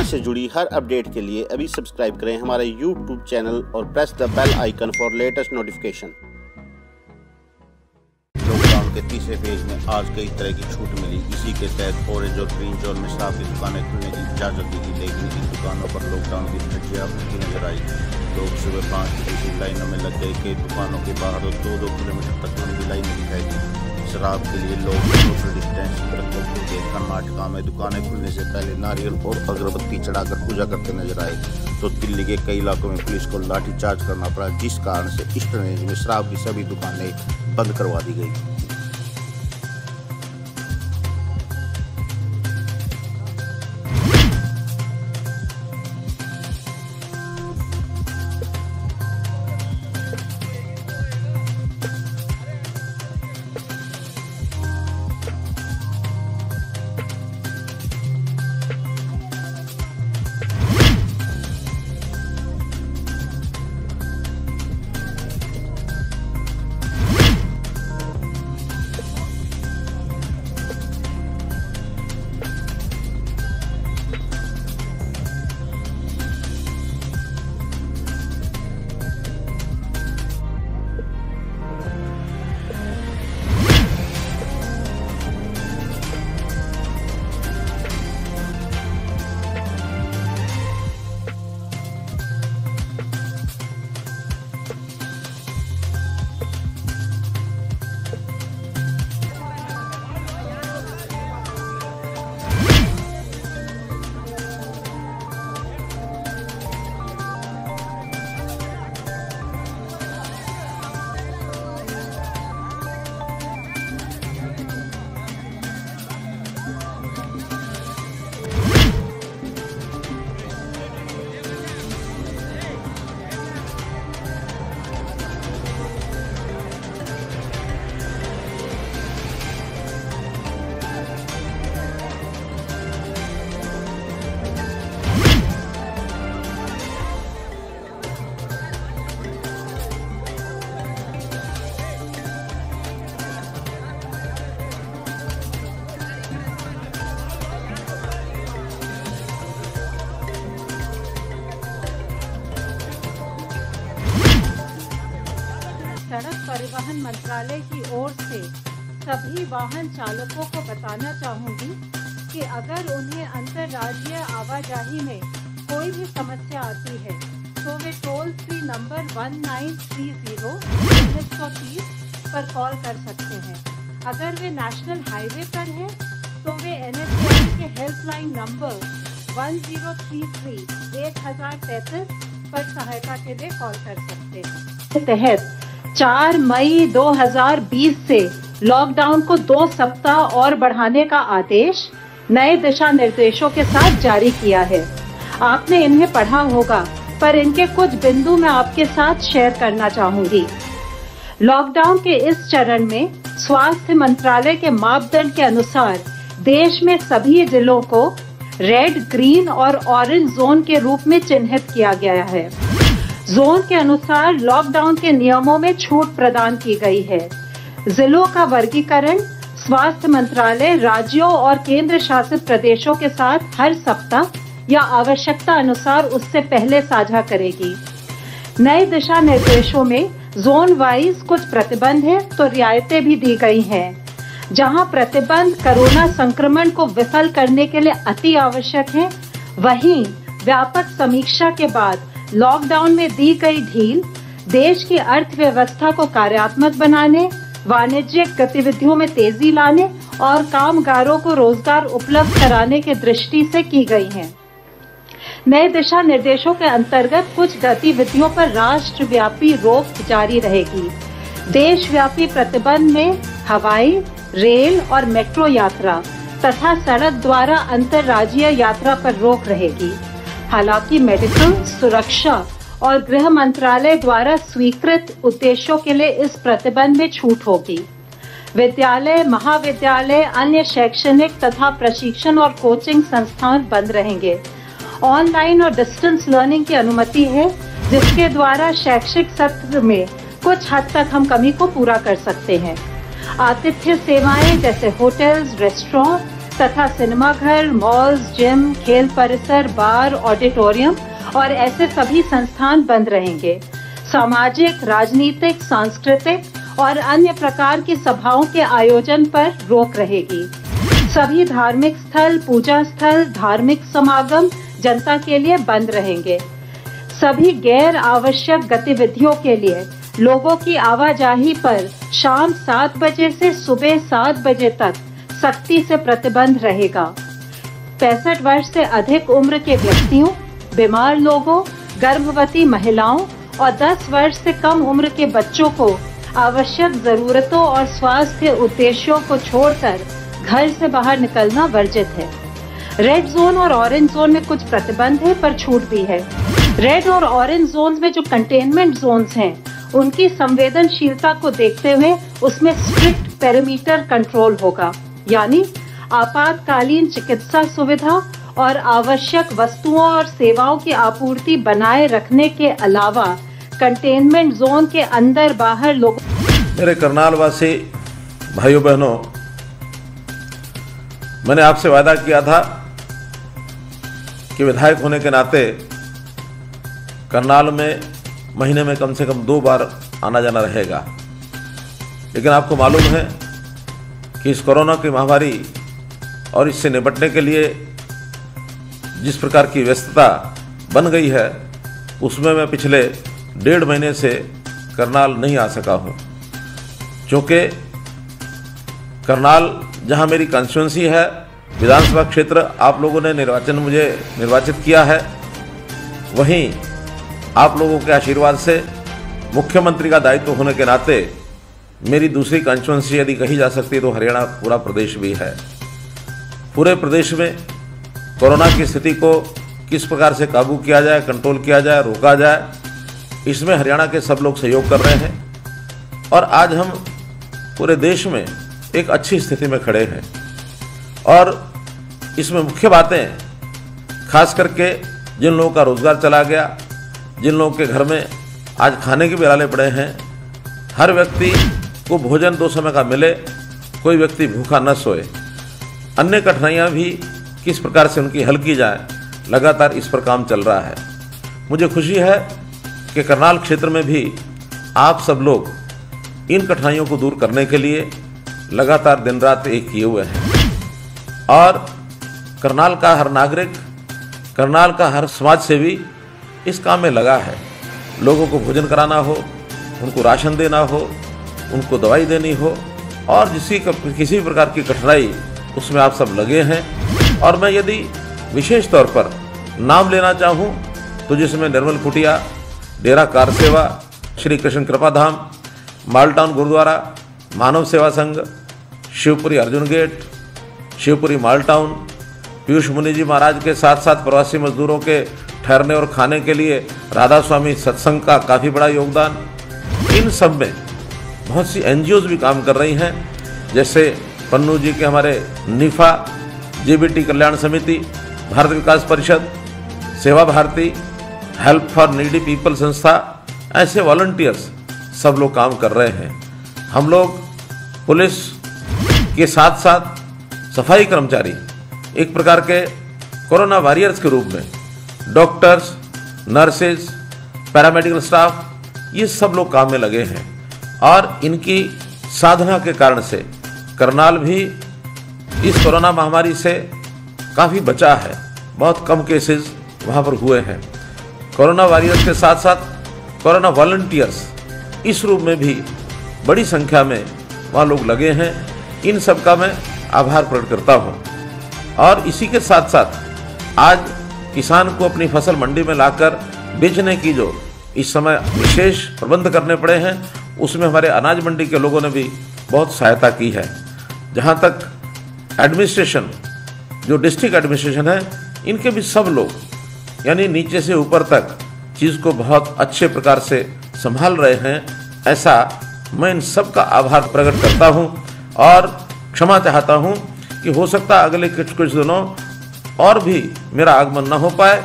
से जुड़ी हर अपडेट के लिए अभी सब्सक्राइब करें हमारे YouTube चैनल और press the bell icon for latest notification. Lockdown के तीसरे फेज में आज कई तरह की छूट मिली। इसी के तहत ऑरेंज और ग्रीन जोन में शराब की दुकानें खुलने की इजाज़त दी गई, लेकिन इन दुकानों पर लॉकडाउन की धज्जियां उड़ती नजर आई। लोग सुबह 5 बजे से लाइनों में लग गए। कई दुकानों के बाहर 2-2 किलोमीटर तक लंबी लाइनें दिखाई दी। शराब के लिए लोग सोशल डिस्टेंसिंग रखते हुए कर्नाटका में दुकानें खुलने से पहले नारियल और अगरबत्ती चढ़ाकर पूजा करते नजर आए, तो दिल्ली के कई इलाकों में पुलिस को लाठीचार्ज करना पड़ा, जिस कारण से इस रेंज में शराब की सभी दुकानें बंद करवा दी गई। सड़क परिवहन मंत्रालय की ओर से सभी वाहन चालकों को बताना चाहूंगी कि अगर उन्हें अंतर्राज्यीय आवाजाही में कोई भी समस्या आती है तो वे टोल फ्री नंबर 1930 पर कॉल कर सकते हैं। अगर वे नेशनल हाईवे पर हैं तो वे NHAI के हेल्पलाइन नंबर 1033 पर सहायता के लिए कॉल कर सकते हैं। तहत 4 मई 2020 से लॉकडाउन को 2 सप्ताह और बढ़ाने का आदेश नए दिशा निर्देशों के साथ जारी किया है। आपने इन्हें पढ़ा होगा, पर इनके कुछ बिंदु मैं आपके साथ शेयर करना चाहूंगी। लॉकडाउन के इस चरण में स्वास्थ्य मंत्रालय के मापदंड के अनुसार देश में सभी जिलों को रेड, ग्रीन और ऑरेंज जोन के रूप में चिन्हित किया गया है। जोन के अनुसार लॉकडाउन के नियमों में छूट प्रदान की गई है। जिलों का वर्गीकरण स्वास्थ्य मंत्रालय राज्यों और केंद्र शासित प्रदेशों के साथ हर सप्ताह या आवश्यकता अनुसार उससे पहले साझा करेगी। नए दिशा निर्देशों में जोन वाइज कुछ प्रतिबंध हैं तो रियायतें भी दी गई हैं। जहां प्रतिबंध कोरोना संक्रमण को विफल करने के लिए अति आवश्यक है, वहीं व्यापक समीक्षा के बाद लॉकडाउन में दी गई ढील देश की अर्थव्यवस्था को कार्यात्मक बनाने, वाणिज्यिक गतिविधियों में तेजी लाने और कामगारों को रोजगार उपलब्ध कराने की दृष्टि से की गई है। नए दिशा निर्देशों के अंतर्गत कुछ गतिविधियों पर राष्ट्रव्यापी रोक जारी रहेगी। देशव्यापी प्रतिबंध में हवाई, रेल और मेट्रो यात्रा तथा सड़क द्वारा अंतर्राज्यीय यात्रा पर रोक रहेगी। हालांकि मेडिकल, सुरक्षा और गृह मंत्रालय द्वारा स्वीकृत उद्देश्यों के लिए इस प्रतिबंध में छूट होगी। विद्यालय, महाविद्यालय, अन्य शैक्षणिक तथा प्रशिक्षण और कोचिंग संस्थान बंद रहेंगे। ऑनलाइन और डिस्टेंस लर्निंग की अनुमति है, जिसके द्वारा शैक्षिक सत्र में कुछ हद तक हम कमी को पूरा कर सकते हैं। आतिथ्य सेवाएं जैसे होटल्स, रेस्टोरेंट, तथा सिनेमाघर, मॉल्स, जिम, खेल परिसर, बार, ऑडिटोरियम और ऐसे सभी संस्थान बंद रहेंगे। सामाजिक, राजनीतिक, सांस्कृतिक और अन्य प्रकार की सभाओं के आयोजन पर रोक रहेगी। सभी धार्मिक स्थल, पूजा स्थल, धार्मिक समागम जनता के लिए बंद रहेंगे। सभी गैर आवश्यक गतिविधियों के लिए लोगों की आवाजाही पर शाम 7 बजे से सुबह 7 बजे तक सख्ती से प्रतिबंध रहेगा। 65 वर्ष से अधिक उम्र के व्यक्तियों, बीमार लोगों, गर्भवती महिलाओं और 10 वर्ष से कम उम्र के बच्चों को आवश्यक जरूरतों और स्वास्थ्य उद्देश्यों को छोड़कर घर से बाहर निकलना वर्जित है। रेड जोन और ऑरेंज जोन में कुछ प्रतिबंध है, पर छूट भी है। रेड और ऑरेंज जोन में जो कंटेनमेंट जोन्स हैं, उनकी संवेदनशीलता को देखते हुए उसमें स्ट्रिक्ट पेरीमीटर कंट्रोल होगा, यानी आपातकालीन चिकित्सा सुविधा और आवश्यक वस्तुओं और सेवाओं की आपूर्ति बनाए रखने के अलावा कंटेनमेंट जोन के अंदर बाहर लोगों। मेरे करनाल वासी भाइयों बहनों, मैंने आपसे वादा किया था कि विधायक होने के नाते करनाल में महीने में कम से कम 2 बार आना जाना रहेगा। लेकिन आपको मालूम है कि इस कोरोना की महामारी और इससे निपटने के लिए जिस प्रकार की व्यस्तता बन गई है, उसमें मैं पिछले 1.5 महीने से करनाल नहीं आ सका हूँ। क्योंकि करनाल जहाँ मेरी कॉन्स्टिट्यूंसी है, विधानसभा क्षेत्र आप लोगों ने मुझे निर्वाचित किया है, वहीं आप लोगों के आशीर्वाद से मुख्यमंत्री का दायित्व होने के नाते मेरी दूसरी कॉन्स्टिट्यूंसी यदि कही जा सकती है तो हरियाणा पूरा प्रदेश भी है। पूरे प्रदेश में कोरोना की स्थिति को किस प्रकार से काबू किया जाए, कंट्रोल किया जाए, रोका जाए, इसमें हरियाणा के सब लोग सहयोग कर रहे हैं और आज हम पूरे देश में एक अच्छी स्थिति में खड़े हैं। और इसमें मुख्य बातें, खास करके जिन लोगों का रोजगार चला गया, जिन लोगों के घर में आज खाने के बिराले पड़े हैं, हर व्यक्ति को भोजन 2 समय का मिले, कोई व्यक्ति भूखा न सोए, अन्य कठिनाइयाँ भी किस प्रकार से उनकी हल की जाए, लगातार इस पर काम चल रहा है। मुझे खुशी है कि करनाल क्षेत्र में भी आप सब लोग इन कठिनाइयों को दूर करने के लिए लगातार दिन रात एक किए हुए हैं और करनाल का हर नागरिक, करनाल का हर समाज सेवी इस काम में लगा है। लोगों को भोजन कराना हो, उनको राशन देना हो, उनको दवाई देनी हो और किसी प्रकार की कठिनाई, उसमें आप सब लगे हैं। और मैं यदि विशेष तौर पर नाम लेना चाहूँ तो जिसमें निर्मल कुटिया, डेरा कार सेवा, श्री कृष्ण कृपा धाम, मालटाउन गुरुद्वारा, मानव सेवा संघ, शिवपुरी अर्जुन गेट, शिवपुरी मालटाउन, पीयूष मुनि जी महाराज के साथ साथ प्रवासी मजदूरों के ठहरने और खाने के लिए राधा स्वामी सत्संग का काफ़ी बड़ा योगदान। इन सब में बहुत सी NGOs भी काम कर रही हैं, जैसे पन्नू जी के हमारे निफा, JBT कल्याण समिति, Bharat Vikas Parishad, Seva Bharati, help for needy people संस्था, ऐसे वॉलंटियर्स सब लोग काम कर रहे हैं। हम लोग पुलिस के साथ साथ सफाई कर्मचारी, एक प्रकार के कोरोना वॉरियर्स के रूप में डॉक्टर्स, नर्सेज, पैरामेडिकल स्टाफ, ये सब लोग काम में लगे हैं और इनकी साधना के कारण से करनाल भी इस कोरोना महामारी से काफ़ी बचा है। बहुत कम केसेस वहाँ पर हुए हैं। कोरोना वॉरियर्स के साथ साथ कोरोना वॉलंटियर्स इस रूप में भी बड़ी संख्या में वहाँ लोग लगे हैं। इन सब का मैं आभार प्रकट करता हूँ। और इसी के साथ साथ आज किसान को अपनी फसल मंडी में लाकर बेचने की जो इस समय विशेष प्रबंध करने पड़े हैं, उसमें हमारे अनाज मंडी के लोगों ने भी बहुत सहायता की है। जहाँ तक एडमिनिस्ट्रेशन, जो डिस्ट्रिक्ट एडमिनिस्ट्रेशन है, इनके भी सब लोग यानी नीचे से ऊपर तक चीज़ को बहुत अच्छे प्रकार से संभाल रहे हैं। ऐसा मैं इन सब का आभार प्रकट करता हूँ और क्षमा चाहता हूँ कि हो सकता अगले कुछ दिनों और भी मेरा आगमन न हो पाए।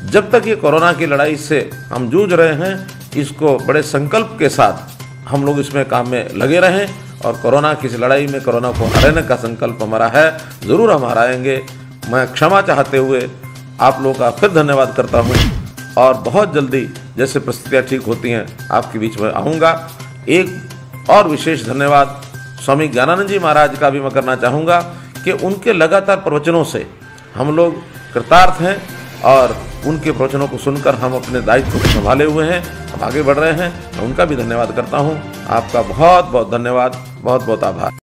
जब तक ये कोरोना की लड़ाई से हम जूझ रहे हैं, इसको बड़े संकल्प के साथ हम लोग इसमें काम में लगे रहें और कोरोना की इस लड़ाई में कोरोना को हराने का संकल्प हमारा है, ज़रूर हम हराएंगे। मैं क्षमा चाहते हुए आप लोगों का फिर धन्यवाद करता हूँ और बहुत जल्दी जैसे परिस्थितियाँ ठीक होती हैं आपके बीच में आऊँगा। एक और विशेष धन्यवाद स्वामी ज्ञानानंद जी महाराज का भी मैं करना चाहूँगा कि उनके लगातार प्रवचनों से हम लोग कृतार्थ हैं और उनके प्रवचनों को सुनकर हम अपने दायित्व को संभाले हुए हैं, हम आगे बढ़ रहे हैं। मैं उनका भी धन्यवाद करता हूँ। आपका बहुत बहुत धन्यवाद, बहुत बहुत आभार।